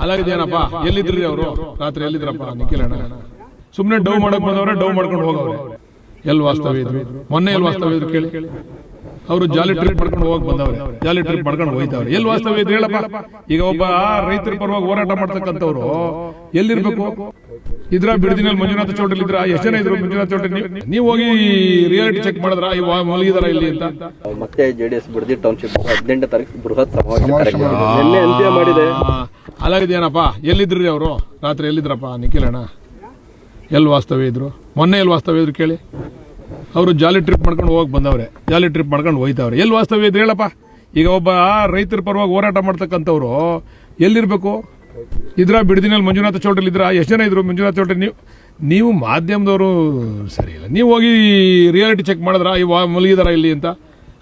ಅಲ್ಲಾಗಿದೇನಪ್ಪ ಎಲ್ಲಿದ್ರಿ ಅವರು ರಾತ್ರಿ ಎಲ್ಲಿದ್ರಪ್ಪ ನಿಖಿಲ್ ಅಣ್ಣ ಸುಮ್ಮನೆ ಡೌ ಮಾಡಕ್ ಬಂದವ್ರೆ ಡೌ ಮಾಡ್ಕೊಂಡು ಹೋಗವ್ರೆ ಎಲ್ಲಿ ವಾಸ್ತವ್ಯ ಇದ್ರು ಮೊನ್ನೆ ಎಲ್ಲಿ ವಾಸ್ತವ್ಯ ಇದ್ರು ಕೇಳಿ ಅವರು ಜಾಲಿ ಟ್ರಿಪ್ ಮಾಡ್ಕೊಂಡು ಹೋಗಕ್ ಬಂದವ್ರೆ ಜಾಲಿ ಟ್ರಿಪ್ ಮಾಡ್ಕೊಂಡು ಹೋಯ್ತವ್ರೆ ಎಲ್ಲಿ ವಾಸ್ತವ್ಯ ಇದ್ರು ಹೇಳಪ್ಪ ಈಗ ಒಬ್ಬ ರೈತರ ಪರವಾಗಿ ಹೋರಾಟ ಮಾಡ್ತಕ್ಕಂಥವ್ರು ಎಲ್ಲಿರ್ಬೇಕು ಇದ್ರ ಬಿಡದಿನಲ್ಲಿ ಮಂಜುನಾಥ ಚೌಟ್ರಿ ಇದ್ರ ಎಷ್ಟು ಜನ ಇದ್ರು ಮಂಜುನಾಥ ಚೌಟ್ರಿ ನೀವು ಹೋಗಿ ರಿಯಾಲಿಟಿ ಚೆಕ್ ಮಾಡಿದ್ರ ಮಲಗಿದಾರ ಇಲ್ಲಿ ಅಂತ ಮತ್ತೆ ಜೆಡಿಎಸ್ ಬಿಡದಿ ಟೌನ್ಶಿಪ್ 18ನೇ ತಾರೀಕು ಬೃಹತ್ ಸಮಾವೇಶ ಕಾರ್ಯಕ್ರಮ ಮಾಡಿದೆ ಅಲ್ಲಾಗಿದೇನಪ್ಪ ಎಲ್ಲಿದ್ರಿ ಅವರು ರಾತ್ರಿ ಎಲ್ಲಿದ್ರಪ್ಪ ನಿಖಿಲ್ ಅಣ್ಣ ಎಲ್ಲಿ ವಾಸ್ತವ್ಯ ಇದ್ರು ಮೊನ್ನೆ ಎಲ್ಲಿ ವಾಸ್ತವ್ಯ ಇದ್ರು ಕೇಳಿ ಅವರು ಜಾಲಿ ಟ್ರಿಪ್ ಮಾಡ್ಕೊಂಡು ಹೋಗಕ್ ಬಂದವ್ರೆ ಜಾಲಿ ಟ್ರಿಪ್ ಮಾಡ್ಕೊಂಡು ಹೋಯ್ತವ್ರೆ ಎಲ್ಲಿ ವಾಸ್ತವ್ಯ ಇದ್ರು ಹೇಳಪ್ಪ ಈಗ ಒಬ್ಬ ರೈತರ ಪರವಾಗಿ ಹೋರಾಟ ಮಾಡ್ತಕ್ಕಂಥವ್ರು ಎಲ್ಲಿರ್ಬೇಕು ಇದ್ರ ಬಿಡದಿನಲ್ಲಿ ಮಂಜುನಾಥ ಚೌಟ್ರಿ ಇದ್ರ ಎಷ್ಟು ಜನ ಇದ್ರು ಮಂಜುನಾಥ ಚೌಟ್ರಿ ನೀವು ಮಾಧ್ಯಮದವರು ಸರಿ ಇಲ್ಲ ನೀವು ಹೋಗಿ ರಿಯಾಲಿಟಿ ಚೆಕ್ ಮಾಡಿದ್ರ ಮಲಗಿದಾರ ಇಲ್ಲಿ ಅಂತ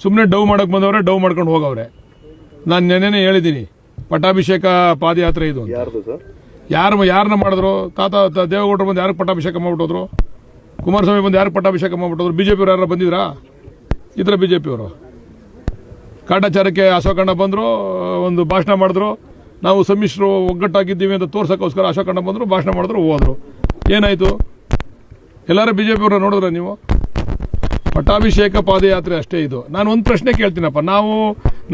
ಸುಮ್ಮನೆ ಡೌ ಮಾಡಕ್ ಬಂದವ್ರೆ ಡೌ ಮಾಡ್ಕೊಂಡು ಹೋಗವ್ರೆ ನಾನು ನೆನ್ನೆನೇ ಹೇಳಿದ್ದೀನಿ ಪಟ್ಟಾಭಿಷೇಕ ಪಾದಯಾತ್ರೆ ಇದು ಯಾರನ್ನ ಮಾಡಿದ್ರು ತಾತ ದೇವೇಗೌಡರು ಬಂದು ಯಾರಿಗೆ ಪಟ್ಟಾಭಿಷೇಕ ಮಾಡ್ಬಿಟ್ಟೋದ್ರು ಕುಮಾರಸ್ವಾಮಿ ಬಂದು ಯಾರಿಗೆ ಪಟ್ಟಾಭಿಷೇಕ ಮಾಡ್ಬಿಟ್ಟೋದ್ರು ಬಿಜೆಪಿಯವರು ಯಾರು ಬಂದಿದ್ರಾ ಇದ್ರ ಬಿಜೆಪಿಯವರು ಕಾಟಾಚಾರಕ್ಕೆ ಅಶೋಕಣ್ಣ ಬಂದ್ರು ಒಂದು ಭಾಷಣ ಮಾಡಿದ್ರು ನಾವು ಸಮ್ಮಿಶ್ರು ಒಗ್ಗಟ್ಟಾಗಿದ್ದೀವಿ ಅಂತ ತೋರ್ಸಕ್ಕೋಸ್ಕರ ಅಶೋಕಣ್ಣ ಬಂದ್ರು ಭಾಷಣ ಮಾಡಿದ್ರು ಹೋದ್ರು ಏನಾಯ್ತು ಎಲ್ಲರೂ ಬಿಜೆಪಿಯವರು ನೋಡಿದ್ರೆ ನೀವು ಪಟ್ಟಾಭಿಷೇಕ ಪಾದಯಾತ್ರೆ ಅಷ್ಟೇ ಇದು ನಾನು ಒಂದು ಪ್ರಶ್ನೆ ಕೇಳ್ತೀನಪ್ಪ ನಾವು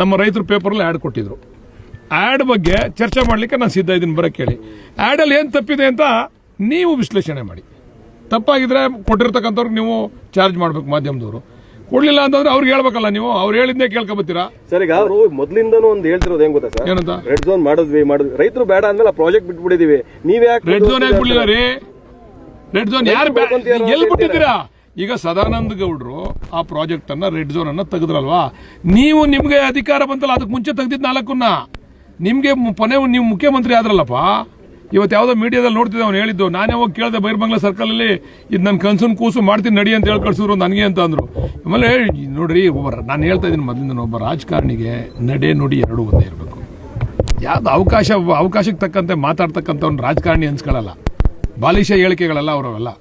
ನಮ್ಮ ರೈತರು ಪೇಪರಲ್ಲಿ ಆ್ಯಡ್ ಕೊಟ್ಟಿದ್ರು ಆ್ಯಡ್ ಬಗ್ಗೆ ಚರ್ಚೆ ಮಾಡಲಿಕ್ಕೆ ನಾನು ಸಿದ್ಧ ಇದ್ದೀನಿ ಬರೋಕ್ಕೆ ಕೇಳಿ ಆ್ಯಡಲ್ಲಿ ಏನು ತಪ್ಪಿದೆ ಅಂತ ನೀವು ವಿಶ್ಲೇಷಣೆ ಮಾಡಿ ತಪ್ಪಾಗಿದ್ರೆ ಕೊಟ್ಟಿರ್ತಕ್ಕಂಥವ್ರಿಗೆ ನೀವು ಚಾರ್ಜ್ ಮಾಡಬೇಕು ಮಾಧ್ಯಮದವರು ಕೊಡ್ಲಿಲ್ಲ ಅಂತಂದ್ರೆ ಅವ್ರಿಗೆ ಹೇಳ್ಬೇಕಲ್ಲ ನೀವು ಅವ್ರು ಹೇಳಿದ್ದೇ ಕೇಳ್ಕೊಬತ್ತೀರಾ ಸರ್ ಈಗ ಅವರು ಮೊದಲಿಂದನೂ ಒಂದು ಹೇಳ್ತಿರೋದು ಹೆಂಗ್ ಗೊತ್ತಾ ಸರ್ ಏನಂತ ರೆಡ್ ಝೋನ್ ಮಾಡಿದ್ವಿ ರೈತರು ಬೇಡ ಅಂದ್ಮೇಲೆ ಆ ಪ್ರಾಜೆಕ್ಟ್ ಬಿಟ್ಬಿಟ್ಟಿದೀವಿ ನೀವ್ ಯಾಕೆ ರೆಡ್ ಝೋನ್ ಯಾಕೆ ಬಿಡ್ಲಿಲ್ಲ ರೀ ರೆಡ್ ಝೋನ್ ಯಾರು ಎಲ್ಲಿ ಬಿಟ್ಟಿದ್ದೀರಾ ಈಗ ಸದಾನಂದ ಗೌಡ್ರು ಆ ಪ್ರಾಜೆಕ್ಟ್ ಅನ್ನ ರೆಡ್ ಝೋನ್ ಅನ್ನ ತೆಗೆದ್ರಲ್ವಾ ನೀವು ನಿಮ್ಗೆ ಅಧಿಕಾರ ಬಂತಲ್ಲ ಅದಕ್ಕೆ ಮುಂಚೆ ತೆಗ್ದಿದ್ 4 ನಿಮ್ಗೆ ನೀವು ಮುಖ್ಯಮಂತ್ರಿ ಆದ್ರಲ್ಲಪ್ಪ ಇವತ್ತು ಯಾವುದೋ ಮೀಡಿಯಾದಲ್ಲಿ ನೋಡ್ತಿದ್ದೆ ಅವ್ನು ಹೇಳಿದ್ದು ನಾನೇ ಹೋಗಿ ಕೇಳಿದೆ ಬೈರ್ಬಂಗ್ಲಾ ಸರ್ಕಲ್ ಅಲ್ಲಿ ಇದು ನನ್ನ ಕನ್ಸನ್ ಕೂಸು ಮಾಡ್ತೀನಿ ನಡಿ ಅಂತ ಹೇಳಿ ಕಳ್ಸಿದ್ರು ನನಗೆ ಅಂತ ಅಂದ್ರು ಆಮೇಲೆ ನೋಡ್ರಿ ನಾನು ಹೇಳ್ತಾ ಇದ್ದೀನಿ ಮೊದಲಿಂದ ಒಬ್ಬ ರಾಜಕಾರಣಿಗೆ ನಡೆ ನುಡಿ ಎರಡೂ ಒಂದೇ ಇರಬೇಕು ಯಾವ್ದು ಅವಕಾಶಕ್ಕೆ ತಕ್ಕಂತೆ ಮಾತಾಡ್ತಕ್ಕಂಥ ಒಂದು ರಾಜಕಾರಣಿ ಅನ್ಸ್ಕೊಳ್ಳಲ್ಲ ಬಾಲಿಶ ಹೇಳಿಕೆಗಳಲ್ಲ ಅವರವೆಲ್ಲ